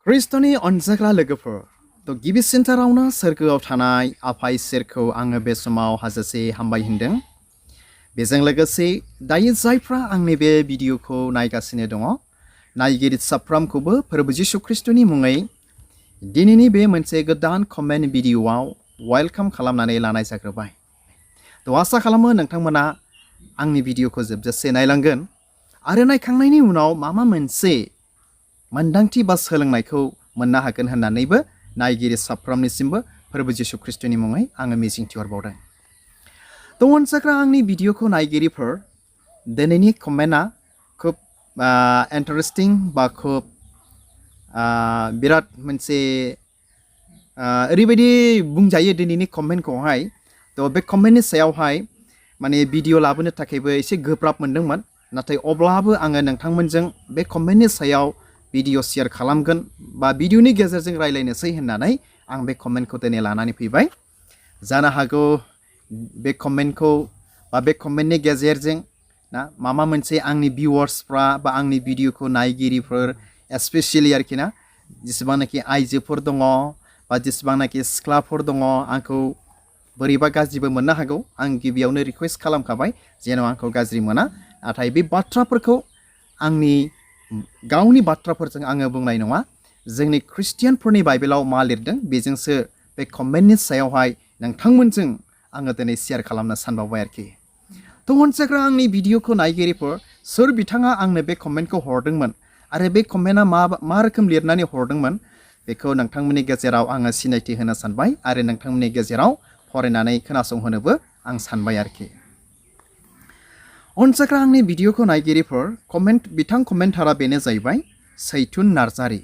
Kristoni अनजाग्रा लोगोफोर तो गिबि सेन्टारावनो सोरगोआव थानाय आफा इसोरखौ आङो बे समाव हाजासे हामबाय होनदों। बेजों लोगोसे दायो जायफ्रा आंनि बे भिडिअखौ नायगासिनो दङ नायगिरि साफ्रोमखौबो प्रभु जिशु ख्रिस्टनि मुङै दिनैनि बे मोनसे गोदान कमेन्ट भिडिअआव वेलकाम खालामनानै लानाय जाग्रोबाय। तो आसा खालामो नोंथांमोना आंनि भिडिअखौ जोबजासे नायलांगोन आरो नायखांनायनि उनाव माबा मोनसे मोनदांथि बा सोलोंनायखौ मोननो हागोन होननानैबो नायगिरि साफ्रोमनिसिमबो प्रभु जिशु ख्रिस्टनि मुङै आङो मिजिंथिहरबावदों। तो अनजाग्रा आंनि भिडिअखौ नायगिरिफोर दिनैनि कमेन्टआ खुब इन्टारेस्टिं बा खुब बिराद मोनसे ओरैबायदि बुंजायो दिनैनि कमेन्टखौहाय। तो बे कमेन्टनि सायावहाय माने भिडिअ लाबोनो थाखायबो एसे गोब्राब मोनदोंमोन, नाथाय अब्लाबो आङो नोंथांमोनजों बे कमेन्टनि सायाव भिडिअ शेयार खालामगोन बा भिडिअनि गेजेरजों रायलायनोसै होननानै आं बे कमेन्टखौ दिनै लानानै फैबाय। जानो हागौ बे कमेन्टखौ बा बे कमेन्टनि गेजेरजों ना माबा मोनसे आंनि भिउवार्सफ्रा बा आंनि भिडिअखौ नायगिरिफोर स्पेसियेलि आरोखि ना जेसेबांनाखि आइजोफोर दङ बा जेसेबांनाखि सिख्लाफोर दङ आंखौ बोरैबा गाज्रिबो मोननो हागौ। आं गिबियावनो रिक्वेस्ट खालामखाबाय जेन' आंखौ गाज्रि मोना, नाथाय बे बाथ्राफोरखौ आंनि गावनि बाथ्राफोरजों आङो बुंनाय नङा। जोंनि ख्रिस्टियानफोरनि बाइबेलाव मा लिरदों बेजोंसो बे कमेन्टनि सायावहाय नोंथांमोनजों आङो दिनै शेयार खालामनो सानबावबाय आरोखि। तो अनजाग्रा आंनि भिडिअखौ नायगिरिफोर सोर बिथाङा आंनो बे कमेन्टखौ हरदोंमोन आरो बे कमेन्टआ मा रोखोम लिरनानै हरदोंमोन बेखौ नोंथांमोननि गेजेराव आङो सिनायथि होनो सानबाय आरो नोंथांमोननि गेजेराव फरायनानै खोनासंहोनोबो आं सानबाय आरोखि। अनजाग्रा आंनि भिडिअखौ नायगिरिफोर बिथां कमेन्टारा बेनो जाहैबाय सैथुन नार्जारी।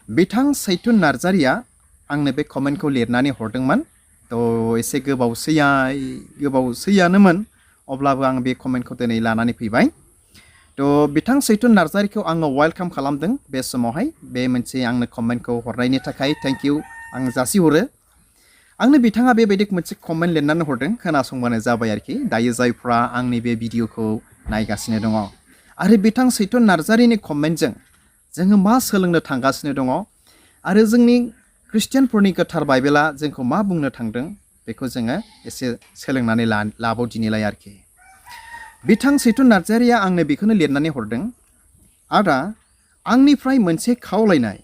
बिथां सैथुन नार्जारीया आंनो बे कमेन्टखौ लिरनानै हरदोंमोन। तो एसे गोबावसैयानोमोन, अब्लाबो आं बे कमेन्टखौ दिनै लानानै फैबाय। तो बिथां सैथुन नार्जारीखौ आङो वेलकाम खालामदों बे समावहाय बे मोनसे आंनो कमेन्टखौ हरनायनि थाखाय थेंक इउ आं जासिहरो। आंनो बिथाङा बेबायदि मोनसे कमेन्ट लिरनानै हरदों, खोनासंबानो जाबाय आरोखि दायो जायफ्रा आंनि बे भिडिअखौ नायगासिनो दङ। आरो बिथां सैथुन नार्जारीनि कमेन्टजों जोङो मा सोलोंनो थांगासिनो दङ आरो जोंनि ख्रिस्टियानफोरनि गोथार बाइबेला जोंखौ मा बुंनो थांदों बेखौ जोङो एसे सोलोंनानै लाबावदिनिलाय आरोखि। बिथां सैथुन नार्जारीया आंनो बेखौनो लिरनानै हरदों, आदा आंनिफ्राय मोनसे खावलायनाय,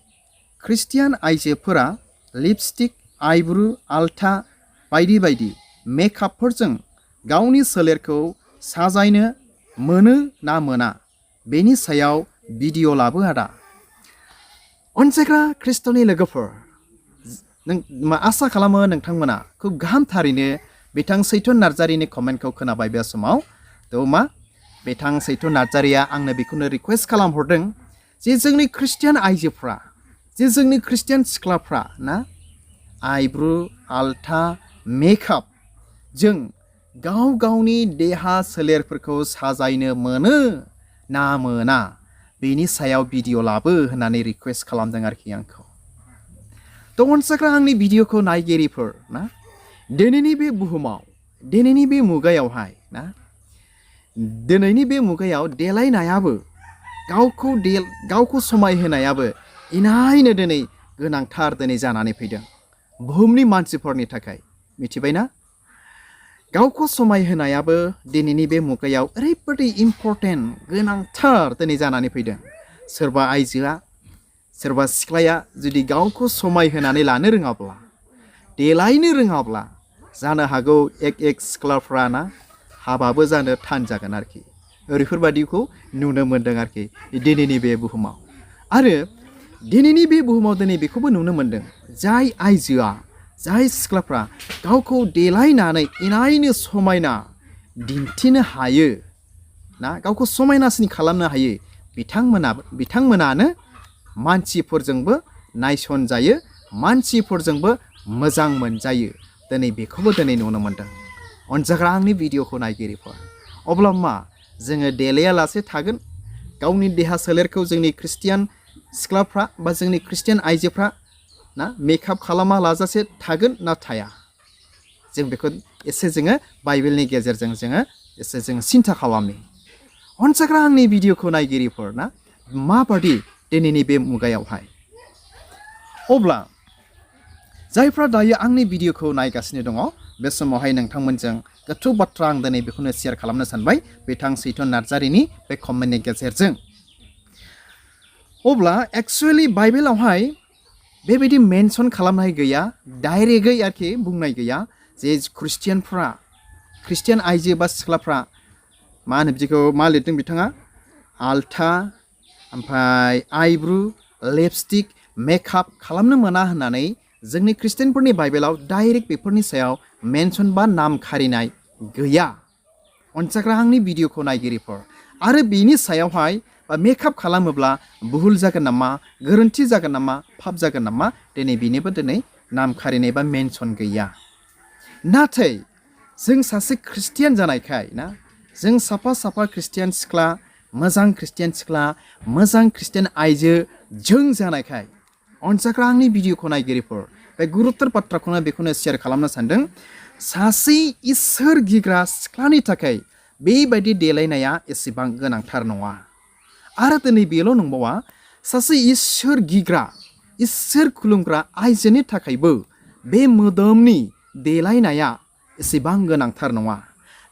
ख्रिस्टियान आइजोफोरा लिपस्टिक आइब्रु आल्था बायदि बायदि मेकआपफोरजों गावनि सोलेरखौ साजायनो मोनो ना मोना बेनि सायाव भिडिअ लाबो आदा। अनजाग्रा ख्रिस्ट'नि लोगोफोर आसा खालामो नोंथांमोना खुब गाहामथारैनो बिथां सैथुन नार्जारीनि कमेन्टखौ खोनाबाय बे समाव। तो बिथां सैथुन नार्जारीया आंनो बेखौनो रिक्वेस्ट खालामहरदों जे जोंनि ख्रिस्टियान आइजोफ्रा जोंनि ख्रिस्टियान सिख्लाफ्रा ना आइब्रु आल्था मेकआप जों गावनि देहा सोलेरफोरखौ साजायनो मोनो ना मोना बेनि सायाव भिडिअ लाबो होननानै रिक्वेस्ट खालामदों आरोखि आंखौ। तो अनजाग्रा आंनि भिडिअखौ नायगिरिफोर ना दिनैनि बे बुहुमाव दिनैनि बे मुगायावहाय ना दिनैनि बे मुगायाव देलायनायाबो गावखौ समायहोनायाबो इनायनो दिनै गोनांथार दिनै जानानै फैदों बुहुमनि मानसिफोरनि थाखाय। मिथिबायना गावखौ समायहोनायाबो दिनैनि बे मुगायाव ओरैबायदि इम्परटेन्ट गोनांथार दिनै जानानै फैदों। सोरबा आइजोआ सोरबा सिख्लाया जुदि गावखौ समायहोनानै लानो रोङाब्ला देलायनो रोङाब्ला जानो हागौ एक सिख्लाफ्रा ना हाबाबो जानो थान जागोन आरोखि। ओरैफोरबादिखौ नुनो मोन्दों आरोखि दिनैनि बे बुहुमाव। आरो दिनैनि बे बुहुमाव दिनै बेखौबो नुनो मोन्दों जाय आइजोआ जाय सिख्लाफ्रा गावखौ देलायनानै इनायनो समायना दिन्थिनो हायो ना गावखौ समायनासिन खालामनो हायो बिथांमोनानो मानसिफोरजोंबो नायसनजायो, मानसिफोरजोंबो मोजां मोनजायो। दिनै बेखौबो दिनै नुनो मोन्दों। अनजाग्रा आंनि भिडिअखौ नायगिरिफोर अब्ला मा जोङो देलायालासे थागोन गावनि देहा सोलेरखौ जोंनि ख्रिस्टियान सिख्लाफ्रा बा जोंनि ख्रिस्टियान आइजोफ्रा ना मेकआप खालामा लाजासे थागोन ना थाया? जों बेखौ एसे जोङो बाइबेलनि गेजेरजों जोङो एसे सिन्था खालामनि। अनजाग्रा आंनि भिडिअखौ नायगिरिफोर ना माबादि दिनैनि बे मुगायावहाय अब्ला जायफ्रा दायो आंनि भिडिअखौ नायगासिनो दङ बे समावहाय नोंथांमोनजों गोथौ बाथ्रा आं दिनै बेखौनो शेयार खालामनो सानबाय बिथां सैथन नार्जारिनि बे कमेन्टनि गेजेरजों अब्ला एक्चुअली बाइबेलावहाय बेबायदि मेनसन खालामनाय गैया डाइरेक्टयै आरोखि बुंनाय गैया जे ख्रिस्टियान आइजो बा सिख्लाफ्रा मा होनो बिदिखौ मा लिरदों बिथाङा आल्था ओमफ्राय आइब्रु लिपस्टिक मेकआप खालामनो मोना होननानै जोंनि ख्रिस्टियानफोरनि बाइबेलाव डाइरेक्ट बेफोरनि सायाव मेनसन बा नाम खारिनाय गैया अनसाग्रा आंनि भिडिअखौ नायगिरिफोर आरो बेनि सायावहाय मेकआप खालामोब्ला भुल जागोन नामा गोरोन्थि जागोन नामा पाप जागोन नामा दिनै बेनिबो दिनै नाम खारिनाय बा मेनसन गैया नाथाय जों सासे ख्रिस्टियान जानायखाय ना जों साफा ख्रिस्टियान सिख्ला मोजां ख्रिस्टियान आइजो जों जानायखाय अनसाग्रा आंनि भिडिअखौ नायगिरिफोर बे गुरुत्तर बाथ्राखौनो बेखौनो शेयार खालामनो सानदों सासे इसोर गिग्रा सिख्लानि थाखाय बेबायदि देलायनाया एसेबां गोनांथार नङा आरो दिनै बेल' नंबावा सासे इसोर गिग्रा इसोर खुलुमग्रा आइजोनि थाखायबो बे मोदोमनि देलायनाया एसेबां गोनांथार नङा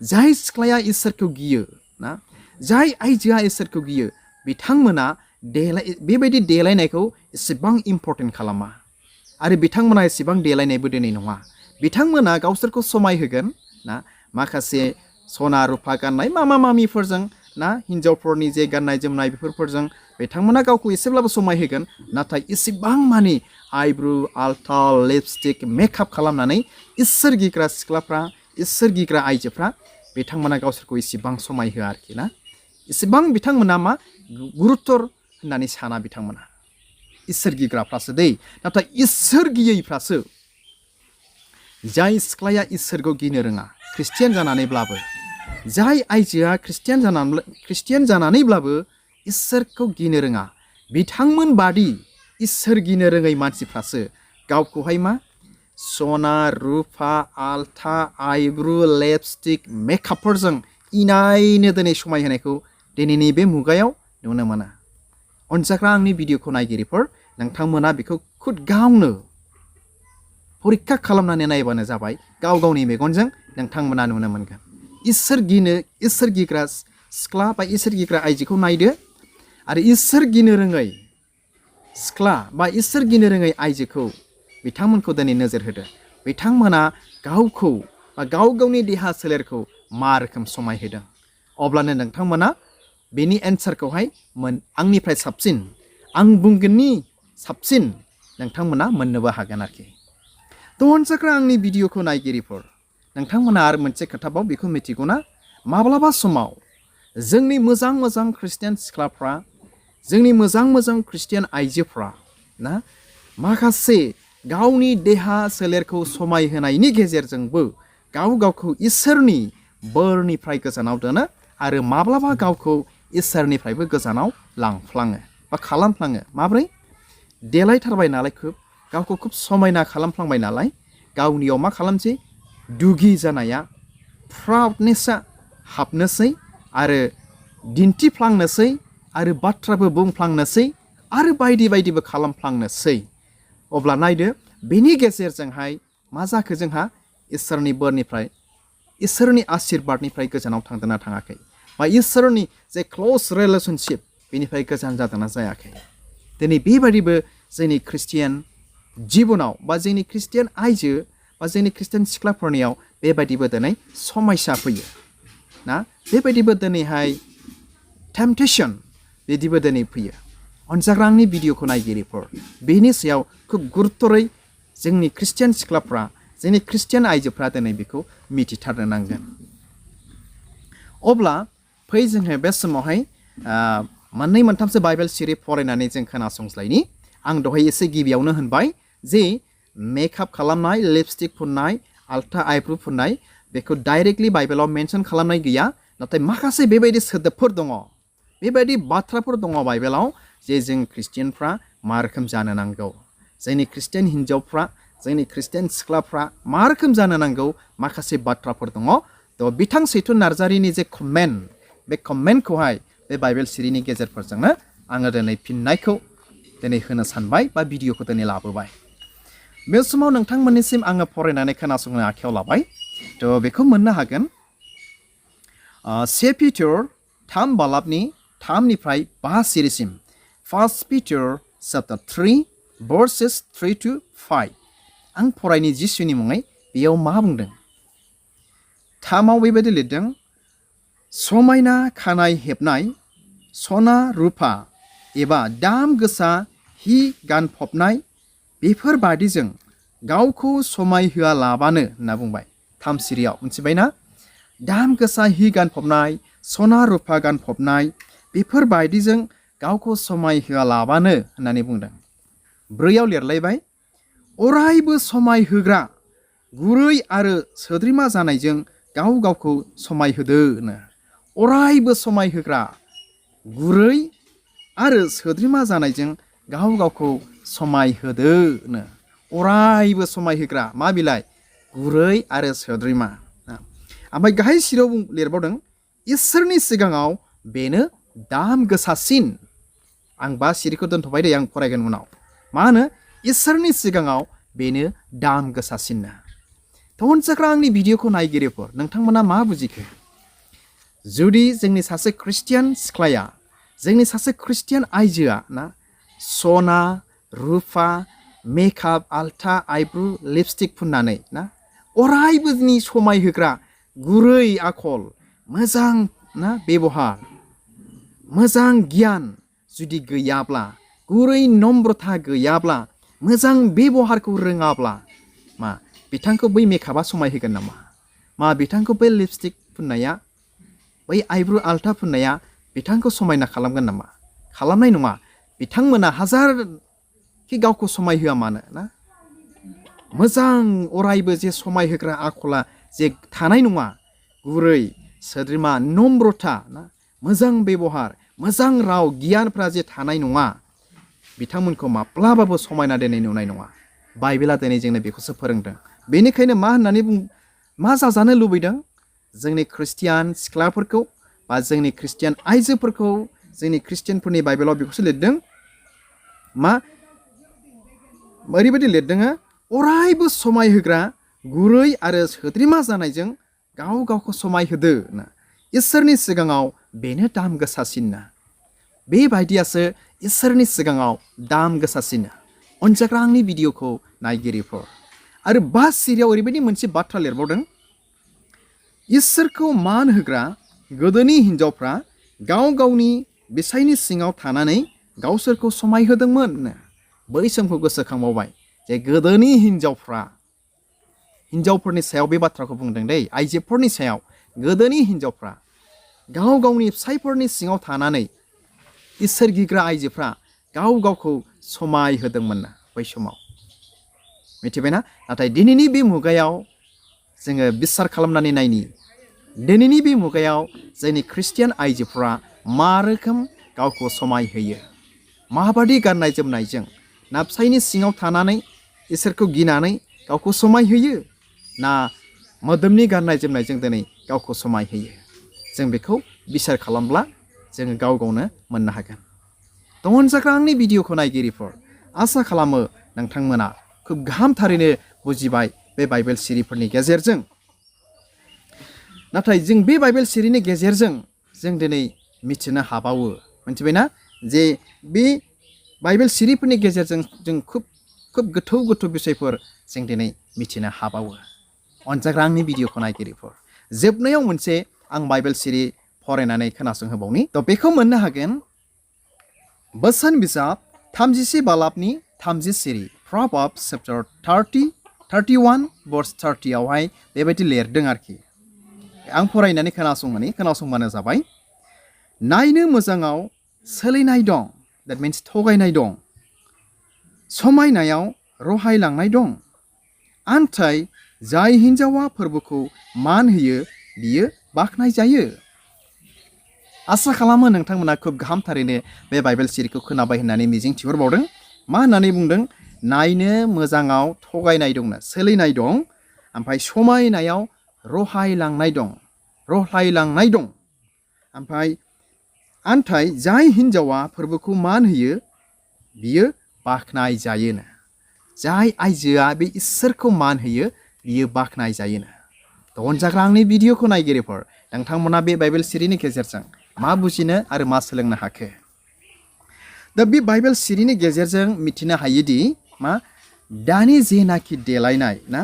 जाय सिख्लाया इसोरखौ गियो ना जाय आइजोआ इसोरखौ गियो बिथांमोना बेबायदि देलायनायखौ एसेबां इम्पर्टेन्ट खालामा आरो बिथांमोना एसेबां देलायनायबो दिनै नङा बिथांमोना गावसोरखौ समायहोगोन ना माखासे सना रुफा गाननाय मामिफोरजों ना हिन्जावफोरनि जे गाननाय जोमनाय बेफोरजों बिथांमोना गावखौ एसेब्लाबो समायहोगोन नाथाय एसेबां मानि आइब्रु आल्था लिपस्टिक मेकआप खालामनानै इसोर गिग्रा सिख्लाफ्रा इसोर गिग्रा आइजोफ्रा बिथांमोना गावसोरखौ एसेबां समायहोआ आरोखि ना एसेबां बिथांमोना मा गुरुत्तर होननानै साना बिथांमोना इसोर गिग्राफ्रासो दै नाथाय इसोर गियैफ्रासो जाय सिख्लाया इसोरखौ गिनो रोङा ख्रिस्टियान जानानैब्लाबो जाय आइजोआ ख्रिस्टियान जानानैब्लाबो इसोरखौ गिनो रोङा बिथांमोन बादि इसोर गिनो रोङै मानसिफ्रासो गावखौहाय मा सना रुफा आल्था आइब्रु लिपस्टिक मेकआपफोरजों इनायनो दिनै समायहोनायखौ दिनैनि बे मुगायाव नुनो मोना अनसाग्रा आंनि भिडिअखौ नायगिरिफोर नोंथांमोना बेखौ खुद गावनो परीक्षा खालामनानै नायबानो जाबाय गाव गावनि मेगनजों नोंथांमोना नुनो मोनगोन इसोर गिग्रा सिख्ला बा इसोर गिग्रा आइजोखौ नायदो आरो इसोर गिनो रोङै सिख्ला बा इसोर गिनो रोङै आइजोखौ बिथांमोनखौ दिनै नोजोर होदो बिथांमोना गावखौ बा गाव गावनि देहा सोलेरखौ मा रोखोम समायहोदों अब्लानो नोंथांमोना बेनि एन्सारखौहाय आंनिफ्राय साबसिन आं बुंगोननि साबसिन नोंथांमोना मोननोबो हागोन आरोखि अनसाग्रा आंनि भिडिअखौ नायगिरिफोर नोंथांमोना आरो मोनसे खोथाबाव बेखौ मिथिगौना माब्लाबा समाव जोंनि मोजां ख्रिस्टियान सिख्लाफ्रा जोंनि मोजां ख्रिस्टियान आइजोफ्रा ना माखासे गावनि देहा सोलेरखौ समायहोनायनि गेजेरजोंबो गावखौ इसोरनि बोरनिफ्राय गोजानाव दोनो आरो माब्लाबा गावखौ इसोरनिफ्रायबो गोजानाव लांफ्लाङो बा खालामफ्लाङो माब्रै देलायथारबाय नालाय गावखौ खुब समायना खालामफ्लांबाय नालाय गावनियाव मा खालामसै दुगि जानाया प्राउडनेसआ हाबनोसै आरो दिन्थिफ्लांनोसै आरो बाथ्राबो बुंफ्लांनोसै आरो बायदिबो खालामफ्लांनोसै अब्ला नायदो बेनि गेजेरजोंहाय मा जाखो जोंहा इसोरनि बोरनिफ्राय इसोरनि आशीर्बादनिफ्राय गोजानाव थांदोंना थाङाखै बा इसोरनि जे क्ल'ज रिलेशनशिप बेनिफ्राय गोजान जादोंना जायाखै दिनै बेबायदिबो जोंनि ख्रिस्टियान जिबनाव बा जोंनि ख्रिस्टियान आइजो बा जोंनि ख्रिस्टियान सिख्लाफोरनियाव बेबायदिबो दिनै समस्या फैयो ना बेबायदिबो दिनैहाय टेम्पटेशन बिदिबो दिनै फैयो अनसाग्रा आंनि भिडिअखौ नायगिरिफोर बेनि सायाव खुब गुरुत्तरै जोंनि ख्रिस्टियान सिख्लाफ्रा जोंनि ख्रिस्टियान आइजोफ्रा दिनै बेखौ मिथिथारनो नांगोन अब्ला फै जोङो बे समावहाय मोननै मोनथामसो बाइबेल सिरि फरायनानै जों खोनासंस्लायनि आं दहाय एसे गिबियावनो होनबाय जे मेकआप खालामनाय लिपस्टिक फुननाय आल्था आइब्रु फुननाय बेखौ डाइरेक्टलि बाइबेलाव मेनसन खालामनाय गैया नाथाय माखासे बेबायदि सोदोबफोर दङ बेबायदि बाथ्राफोर दङ बाइबेलाव जे जों ख्रिस्टियानफ्रा मा रोखोम जानो नांगौ जोंनि ख्रिस्टियान हिन्जावफ्रा जोंनि ख्रिस्टियान सिख्लाफ्रा मा रोखोम जानो नांगौ माखासे बाथ्राफोर दङ थ' बिथां सैथन नार्जारिनि जे कमेन्ट बे कमेन्टखौहाय बे बाइबेल सिरिनि गेजेरफोरजोंनो आङो दिनै फिननायखौ दिनै होनो सानबाय बा भिडिअखौ दिनै लाबोबाय बे समाव नोंथांमोननिसिम आङो फरायनानै खोनासंनो आखायाव लाबाय थ' बेखौ मोननो हागोन 1 Peter 3 बालाबनि 3निफ्राय 5 सिरिसिम 1 Peter chapter 3 verses 3 to 5 आं फरायनि जिसुनि मुङै बेयाव मा बुंदों 3आव बेबायदि लिरदों समायना खानाय हेबनाय सना रुपा एबा दाम गोसा हि गानफबनाय बेफोरबादिजों गावखौ समायहोआलाबानो होनना बुंबाय 3 सिरियाव मिथिबायना दाम गोसा हि गानफबनाय सना रुपा गानफबनाय बेफोरबादिजों गावखौ समायहोआलाबानो होननानै बुंदों 4आव लिरलायबाय अरायबो समायहोग्रा गुरै आरो सोद्रोमा जानायजों गावखौ समायहोदो अरायबो समायहोग्रा गुरै आरो सोद्रोमा जानायजों गावखौ समायहोदो अरायबो समायहोग्रा मा बिलाइ गुरै आरो सोद्रोमा ओमफ्राय गाहाय सिरियाव लिरबावदों इसोरनि सिगाङाव बेनो दाम गोसासिन आं 5 सिरिखौ दोनथ'बाय दे आं फरायगोन उनाव मा होनो इसोरनि सिगाङाव बेनो दाम गोसासिन अनसायग्रा आंनि भिडिअखौ नायगिरिफोर नोंथांमोना मा बुजिखो जुदि जोंनि सासे ख्रिस्टियान सिख्लाया जोंनि सासे ख्रिस्टियान आइजोआ ना सना रुपा मेकआप आल्था आइब्रु लिपस्टिक फुननानै ना अरायबोनि समायहोग्रा गुरै आखल मोजां ना बेबहार मोजां गियान जुदि गैयाब्ला गुरै नम्रता गैयाब्ला मोजां बेबहारखौ रोङाब्ला मा बिथांखौ बै मेकआपा समायहोगोन नामा मा बिथांखौ बै लिपस्टिक फुननाया बै आइब्रु आल्था फुननाया बिथांखौ समायना खालामगोन नामा खालामनाय नङा बिथांमोना हाजार कि गावखौ समायहोआ मानो ना मोजां अरायबो जे समायहोग्रा आखला जे थानाय नङा गुरै सोद्रोमा नम्रता ना मोजां बेबहार मोजां राव गियानफ्रा जे थानाय नङा बिथांमोनखौ माब्लाबाबो समायना दोननाय नुनाय नङा बाइबेला दिनै जोंनो बेखौसो फोरोंदों बेनिखायनो मा होननानै मा जाजानो लुबैदों जोंनि ख्रिस्टियान सिख्लाफोरखौ बा जोंनि ख्रिस्टियान आइजोफोरखौ जोंनि ख्रिस्टियानफोरनि बाइबेलाव बेखौसो लिरदों मा ओरैबायदि लिरदों अरायबो समायहोग्रा गुरै आरो सोद्रोमा जानायजों गावखौ समायहोदो इसोरनि सिगाङाव बेनो दाम गोसासिन बेबायदियासो इसोरनि सिगाङाव दाम गोसासिन अनसायग्रा आंनि भिडिअखौ नायगिरिफोर आरो 5 सिरियाव ओरैबायदि मोनसे बाथ्रा लिरबावदों इसोरखौ मान होग्रा गोदोनि हिन्जावफ्रा गावनि बिसायनि सिङाव थानानै गावसोरखौ समायहोदोंमोन बै समखौ गोसोखांबावबाय जे गोदोनि हिन्जावफोरनि सायाव बे बाथ्राखौ बुंदों दै आइजोफोरनि सायाव गोदोनि हिन्जावफ्रा गावनि फिसायफोरनि सिङाव थानानै इसोर गिग्रा आइजोफ्रा गावखौ समायहोदोंमोन बै समाव मिथिबायना नाथाय दिनैनि बे मुगायाव जोङो बिसार खालामनानै नायनि दिनैनि बे मुगायाव जोंनि ख्रिस्टियान आइजोफ्रा मा रोखोम गावखौ समायहोयो माबादि गाननाय जोमनायजों ना फिसायनि सिङाव थानानै इसोरखौ गिनानै गावखौ समायहोयो ना मोदोमनि गाननाय जोमनायजों दिनै गावखौ समायहोयो जों बेखौ बिसार खालामब्ला जोङो गावनो मोननो हागोन अनसायग्रा आंनि भिडिअखौ नायगिरिफोर आसा खालामो नोंथांमोना खोब गाहामथारैनो बुजिबाय बे बाइबेल सिरिफोरनि गेजेरजों नाथाय जों बे बाइबेल सिरिनि गेजेरजों जों दिनै मिथिनो हाबावो मिथिबायना जे बे बाइबेल सिरिफोरनि गेजेरजों जों खोब गोथौ बिषयफोर जों दिनै मिथिनो हाबावो अनसायग्रा आंनि भिडिअखौ नायगिरिफोर जोबनायाव मोनसे आं बाइबेल सिरि फरायनानै खोनासंहोबावनि थ' बेखौ मोननो हागोन बोसोन बिजाब 31 बालाबनि 30 सिरि Proverbs chapter 31 verse 30 आवहाय बेबायदि लिरदों आरोखि आं फरायनानै खोनासंबानो जाबाय नायनो मोजाङाव सोलिनाय दं that means थगायनाय दं समायनायाव रहायलांनाय दं आन्थाय जाय हिन्जावा फोरबोखौ मान होयो बियो बाख्नाय जायो आसा खालामो नोंथांमोना खोब गाहामथारैनो बे बाइबेल सिरिखौ खोनाबाय होननानै मिजिं थिहरबावदों मा होननानै बुंदों नायनो मोजाङाव थगायनाय दंनो सोलिनाय दं ओमफ्राय समायनायाव रहायलांनाय दं ओमफ्राय आन्थाय जाय हिन्जावा फोरबोखौ मान होयो बियो बाख्नाय जायोनो जाय आइजोआ बे इसोरखौ मान होयो बियो बाख्नाय जायोनो अनजाग्रा आंनि भिडिअखौ नायगिरिफोर नोंथांमोना बे बाइबेल सिरिनि गेजेरजों मा बुजिनो आरो मा सोलोंनो हाखो दा बे बाइबेल सिरिनि गेजेरजों मिथिनो हायोदि मा दानि जेनाखि देलायनाय ना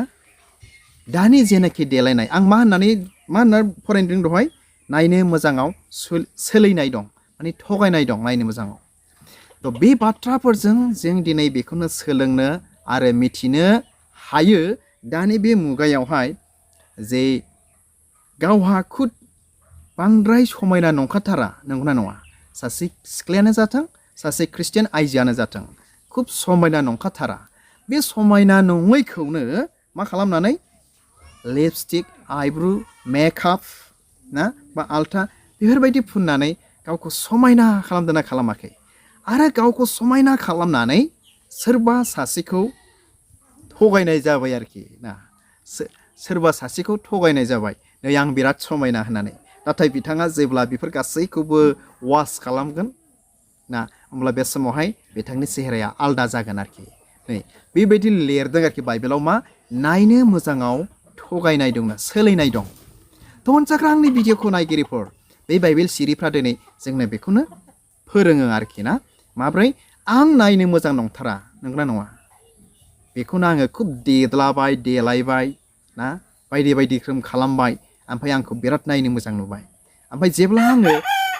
दानि जेनाखि देलायनाय आं मा होनना फरायदों दहाय नायनो मोजाङाव सोलिनाय दं माने थगायनाय दं नायनो मोजाङाव थ' बे बाथ्राफोरजों जों दिनै बेखौनो सोलोंनो आरो मिथिनो हायो दानि बे मुगायावहाय जे गावहा खुद बांद्राय समायना नंखाथारा नंगौना नङा सासे सिख्लायानो जाथों सासे ख्रिस्टियान आइजोआनो जाथों खुब समायना नंखाथारा बे समायना नङैखौनो मा खालामनानै लिपस्टिक आइब्रु मेकआप ना बा आल्था बेफोरबायदि फुननानै गावखौ समायना खालामदोंना खालामाखै आरो गावखौ समायना खालामनानै सोरबा सासेखौ थगायनाय जाबाय आरोखि ना सोरबा सासेखौ थगायनाय जाबाय नै आं बिराद समायना होननानै नाथाय बिथाङा जेब्ला बेफोर गासैखौबो वास खालामगोन ना होमब्ला बे समावहाय बिथांनि चेहेराया आलदा जागोन आरोखि नै बेबायदि लिरदों आरोखि बाइबेलाव मा नायनो मोजाङाव थगायनाय दंना सोलिनाय दं थ' अनजाग्रा आंनि भिडिअखौ नायगिरिफोर बे बाइबेल सिरिफ्रा दिनै जोंनो बेखौनो फोरोङो आरोखि ना माब्रै आं नायनो मोजां नंथारा नंगौना नङा बेखौनो आङो खुब देदलाबाय देलायबाय ना बायदि बायदि रोखोम खालामबाय ओमफ्राय आंखौ बिराद नायनो मोजां नुबाय ओमफ्राय जेब्ला आङो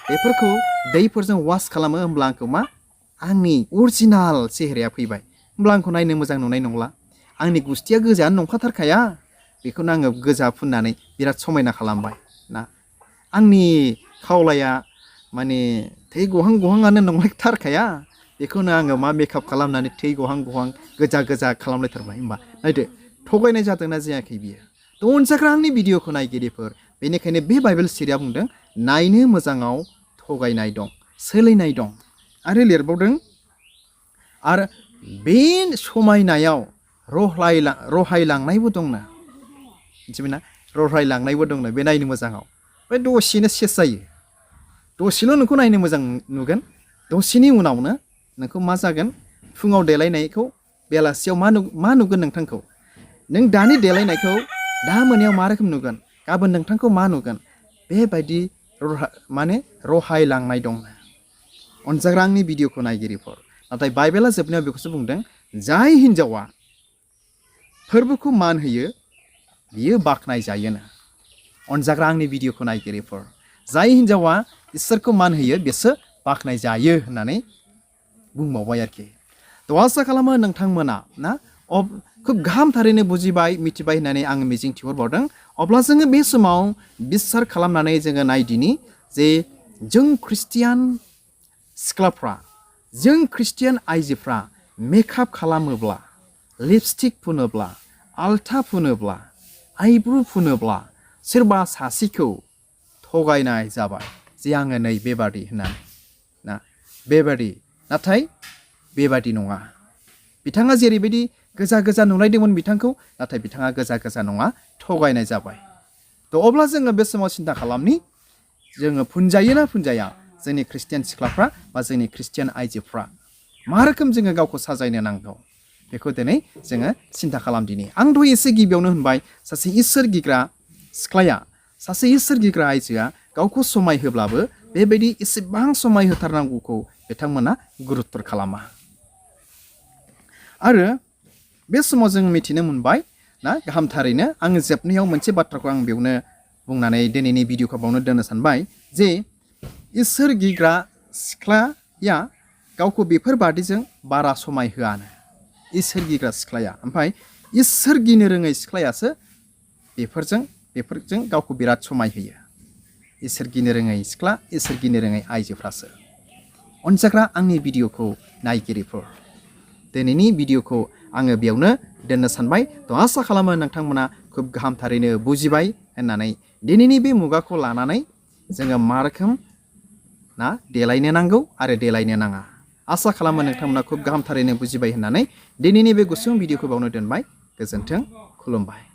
बेफोरखौ दैफोरजों वास खालामो होमब्ला आंखौ मा आंनि अरिजिनाल चेहेराया फैबाय होमब्ला आंखौ नायनो मोजां नुनाय नंला आंनि गुस्थिया गोजायानो नंखाथारखाया बेखौनो आङो गोजा फुननानै बिराद समायना खालामबाय ना आंनि खावलाया माने थै गहां गहांआनो नंलायथारखाया बेखौनो आङो मा मेकआप खालामनानै थै गहां गहां गोजा गोजा खालामलायथारबाय होमबा नायदो थगायनाय जादोंना जायाखै बियो थ' अनजाग्रा आंनि भिडिअखौ नायगिरिफोर बेनिखायनो बे बाइबेल सिरिया बुंदों नायनो मोजाङाव थगायनाय दं सोलिनाय दं आरो लिरबावदों आरो बे समायनायाव रहायलांनायबो दंना मिथिबायना रहायलांनायबो दंनो बे नायनो मोजाङाव बे दसेनो सेस जायो दसेल' नोंखौ नायनो मोजां नुगोन दसेनि उनावनो नोंखौ मा जागोन फुङाव देलायनायखौ बेलासियाव मा नुगोन नोंथांखौ नों दानि देलायनायखौ दा मोनायाव मा रोखोम नुगोन गाबोन नोंथांखौ मा नुगोन बेबायदि माने रहायलांनाय दं अनजाग्रा आंनि भिडिअखौ नायगिरिफोर नाथाय बाइबेला जोबनायाव बेखौसो बुंदों जाय हिन्जावा फोरबोखौ मान होयो बियो बाख्नाय जायोनो अनजाग्रा आंनि भिडिअखौ नायगिरिफोर जाय हिन्जावा इसोरखौ मान होयो बिसोर बाख्नाय जायो होननानै बुंबावबाय आरोखि थ' आसा खालामो नोंथांमोना ना खुब गाहाम थारैनो बुजिबाय मिथिबाय होननानै आङो मिजिं थिहरबावदों अब्ला जोङो बे समाव बिसार खालामनानै जोङो नायदिनि जे जों ख्रिस्टियान सिख्लाफ्रा जों ख्रिस्टियान आइजोफ्रा मेकआप खालामोब्ला लिपस्टिक फुनोब्ला आल्था फुनोब्ला आइब्रु फुनोब्ला सोरबा सासेखौ थगायनाय जाबाय जे आङो नै बेबादि होननानै ना बेबादि नाथाय बेबादि नङा बिथाङा जेरैबायदि गोजा गोजा नुलायदोंमोन बिथांखौ नाथाय बिथाङा गोजा गोजा नङा थगायनाय जाबाय थ' अब्ला जोङो बे समाव सिन्था खालामनि जोङो फुनजायो ना फुनजाया जोंनि ख्रिस्टियान सिख्लाफ्रा बा जोंनि ख्रिस्टियान आइजोफ्रा मा रोखोम जोङो गावखौ साजायनो नांगौ बेखौ दिनै जोङो सिन्था खालामदिनि आं दहाय एसे गिबियावनो होनबाय सासे इसोर गिग्रा सिख्लाया सासे इसोर गिग्रा आइजोआ गावखौ समाय होब्लाबो बेबायदि एसेबां समाय होथारनांगौखौ बिथांमोना गुरुत्तर खालामा आरो बे समाव जों मिथिनो मोनबाय ना गाहाम थारैनो आङो जोबनायाव मोनसे बाथ्राखौ आं बेयावनो बुंनानै दिनैनि भिडिअखौ बावनो दोननो सानबाय जे इसोर गिग्रा सिख्लाया गावखौ बेफोरबादिजों बारा समाय होआनो इसोर गिग्रा सिख्लाया ओमफ्राय इसोर गिनो रोङै सिख्लायासो बेफोरजों गावखौ बिराद समाय होयो इसोर गिनो रोङै सिख्ला इसोर गिनो रोङै आइजोफ्रासो अनजाग्रा आंनि भिडिअखौ नायगिरिफोर दिनैनि भिडिअखौ आङो बेयावनो दोननो सानबाय थ' आसा खालामो नोंथांमोना खुब गाहाम थारैनो बुजिबाय होननानै दिनैनि बे मुगाखौ लानानै जोङो मा रोखोम ना देलायनो नांगौ आरो देलायनो नाङा आसा खालामो नोंथांमोना खुब गाहाम थारैनो बुजिबाय होननानै दिनैनि बे गुसुं भिडिअखौ बावनो दोनबाय गोजोन्थों खुलुमबाय।